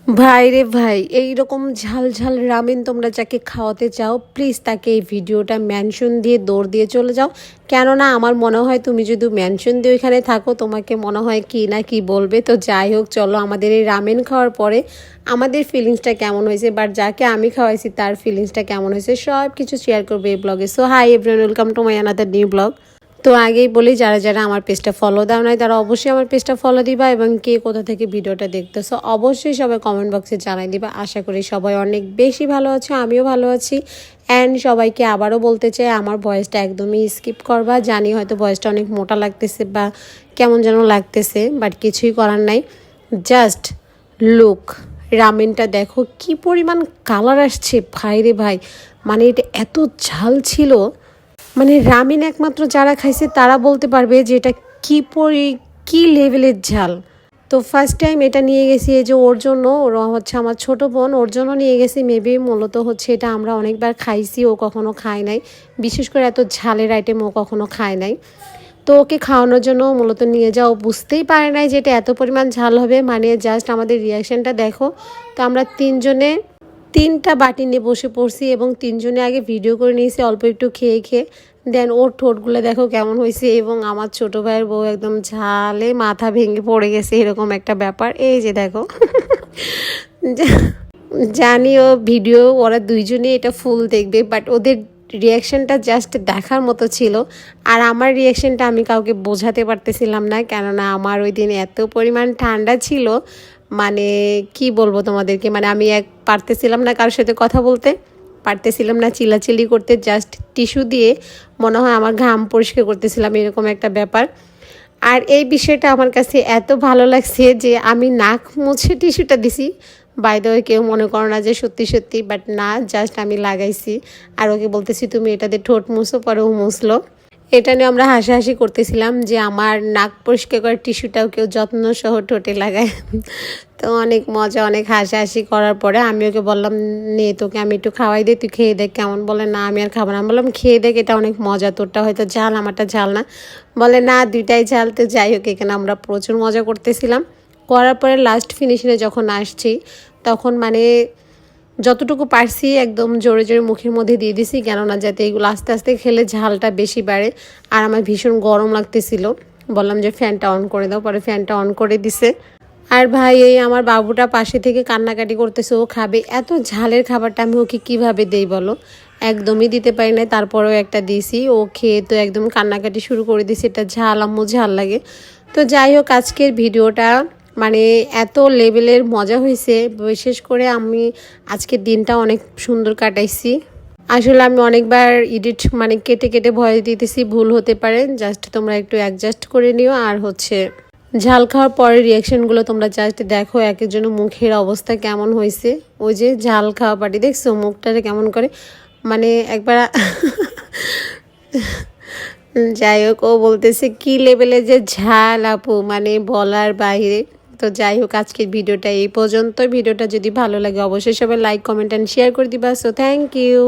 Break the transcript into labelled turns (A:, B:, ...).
A: ভাই রে ভাই, এইরকম ঝাল ঝাল রামেন তোমরা যাকে খাওয়াতে চাও প্লিজ তাকে এই ভিডিওটা মেনশন দিয়ে দৌড় দিয়ে চলে যাও। কেননা আমার মনে হয় তুমি যদি মেনশন দিয়ে ওইখানে থাকো তোমাকে মনে হয় কি না কি বলবে। তো যাই হোক, চলো আমাদের এই রামেন খাওয়ার পরে আমাদের ফিলিংসটা কেমন হয়েছে, বাট যাকে আমি খাওয়াইছি তার ফিলিংসটা কেমন হয়েছে সব কিছু শেয়ার করবে এই ব্লগে। So hi everyone, welcome to my another new blog. তো আগেই বলি, যারা যারা আমার পেজটা ফলো দাও নাই তারা অবশ্যই আমার পেজটা ফলো দিবা, এবং কে কোথা থেকে ভিডিওটা দেখতেছো অবশ্যই সবাই কমেন্ট বক্সে জানাই দিবা। আশা করি সবাই অনেক বেশি ভালো আছে, আমিও ভালো আছি। অ্যান্ড সবাইকে আবারও বলতে চাই আমার ভয়েসটা একদমই স্কিপ করবা। জানি হয়তো ভয়েসটা অনেক মোটা লাগতেছে বা কেমন যেন লাগতেছে, বাট কিছুই করার নাই। জাস্ট লুক, রামেনটা দেখো কি পরিমাণ কালার আসছে ভাই রে ভাই, মানে এটা এত ঝাল ছিল। মানে রামেন একমাত্র যারা খাইছে তারা বলতে পারবে যে এটা কী লেভেলের ঝাল। তো ফার্স্ট টাইম এটা নিয়ে গেছি এই যে ওর জন্য, ওরা হচ্ছে আমার ছোট বোন, ওর জন্য নিয়ে গেছি। মেবি মূলত হচ্ছে এটা আমরা অনেকবার খাইছি, ও কখনো খায় নাই, বিশেষ করে এত ঝালের আইটেম ও কখনো খায় নাই। তো ওকে খাওয়ানোর জন্য মূলত নিয়ে যাও, বুঝতেই পারে নাই যে এটা এত পরিমাণ ঝাল হবে। মানে জাস্ট আমাদের রিয়াকশানটা দেখো। তো আমরা তিনজনে 3টা বাটি নিয়ে বসে পড়ছি এবং তিনজনে আগে ভিডিও করে নিয়েছি অল্প একটু খেয়ে খেয়ে। দেন ওর ঠোঁটগুলো দেখো কেমন হয়েছে, এবং আমার ছোটো ভাইয়ের বউ একদম ঝালে মাথা ভেঙে পড়ে গেছে, এরকম একটা ব্যাপার। এই যে দেখো জানিও ভিডিও ওরা দুইজনে এটা ফুল দেখবে, বাট ওদের রিয়াকশানটা জাস্ট দেখার মতো ছিল। আর আমার রিয়াকশানটা আমি কাউকে বোঝাতে পারতেছিলাম না, কেননা আমার ওই দিন এত পরিমাণ ঠান্ডা ছিল, মানে কি বলবো তোমাদেরকে, মানে আমি পারতেছিলাম না কারোর সাথে কথা বলতে, পারতেছিলাম না চিল্লাচিল্লি করতে, জাস্ট টিস্যু দিয়ে মনে হয় আমার ঘাম পরিষ্কার করতেছিলাম, এরকম একটা ব্যাপার। আর এই বিষয়টা আমার কাছে এত ভালো লাগছে যে আমি নাক মুছে টিস্যুটা দিছি। বাই দ্য ওয়ে, কেউ মনে করো না যে সত্যি সত্যি, বাট না, জাস্ট আমি লাগাইছি। আর ওকে বলতেছি তুমি এটাতে ঠোঁট মুছো, পরে ও মুছলো। এটা নিয়ে আমরা হাসাহাসি করতেছিলাম যে আমার নাক পরিষ্কার করার টিস্যুটাও কেউ যত্ন সহ ঠোঁটে লাগায়। তো অনেক মজা, অনেক হাসাহাসি করার পরে আমি ওকে বললাম নে তোকে আমি একটু খাওয়াই দিই, তুই খেয়ে দেখ কেমন। বলে না আমি আর খাবো না। আমি বললাম খেয়ে দেখ, এটা অনেক মজা, তোরটা হয়তো ঝাল আমারটা ঝাল না। বলে না দুইটাই ঝাল। তো যাই হোক, এখানে আমরা প্রচুর মজা করতেছিলাম। করার পরে লাস্ট ফিনিশিংয়ে যখন আসছি তখন মানে যতটুকু পারছি একদম জোরে জোরে মুখের মধ্যে দিয়ে দিছি, কেননা যাতে এগুলো আস্তে আস্তে খেলে ঝালটা বেশি বাড়ে। আর আমার ভীষণ গরম লাগতেছিল, বললাম যে ফ্যানটা অন করে দাও, পরে ফ্যানটা অন করে দিছে। আর ভাই এই আমার বাবুটা পাশে থেকে কান্নাকাটি করতেছে, ও খাবে। এত ঝালের খাবারটা আমি ওকে কীভাবে দেই বলো, একদমই দিতে পারি না। তারপরেও একটা দিয়েছি, ও খেয়ে তো একদম কান্নাকাটি শুরু করে দিয়েছে, এটা ঝাল আম্মু ঝাল লাগে। তো যাই হোক, আজকের ভিডিওটা মানে এত লেভেলের মজা হয়েছে, বিশেষ করে আমি আজকের দিনটা অনেক সুন্দর কাটাইছি। আসলে আমি অনেকবার এডিট মানে কেটে কেটে ভয়েস দিতেছি, ভুল হতে পারে, জাস্ট তোমরা একটু অ্যাডজাস্ট করে নিও। আর হচ্ছে ঝাল খাওয়ার পরের রিয়াকশানগুলো তোমরা জাস্ট দেখো, এক একজনের মুখের অবস্থা কেমন হয়েছে। ওই যে ঝাল খাওয়া পার্টি দেখছো মুখটারে কেমন করে, মানে একবার যাই হোক, ও বলতেছে কি লেভেলে যে ঝাল আপু, মানে বলার বাইরে। তো যাই হোক, আজকের ভিডিওটা এই পর্যন্ত। ভিডিওটা যদি ভালো লাগে অবশ্যই সবাই লাইক কমেন্ট অ্যান্ড শেয়ার করে দিবা। So thank you.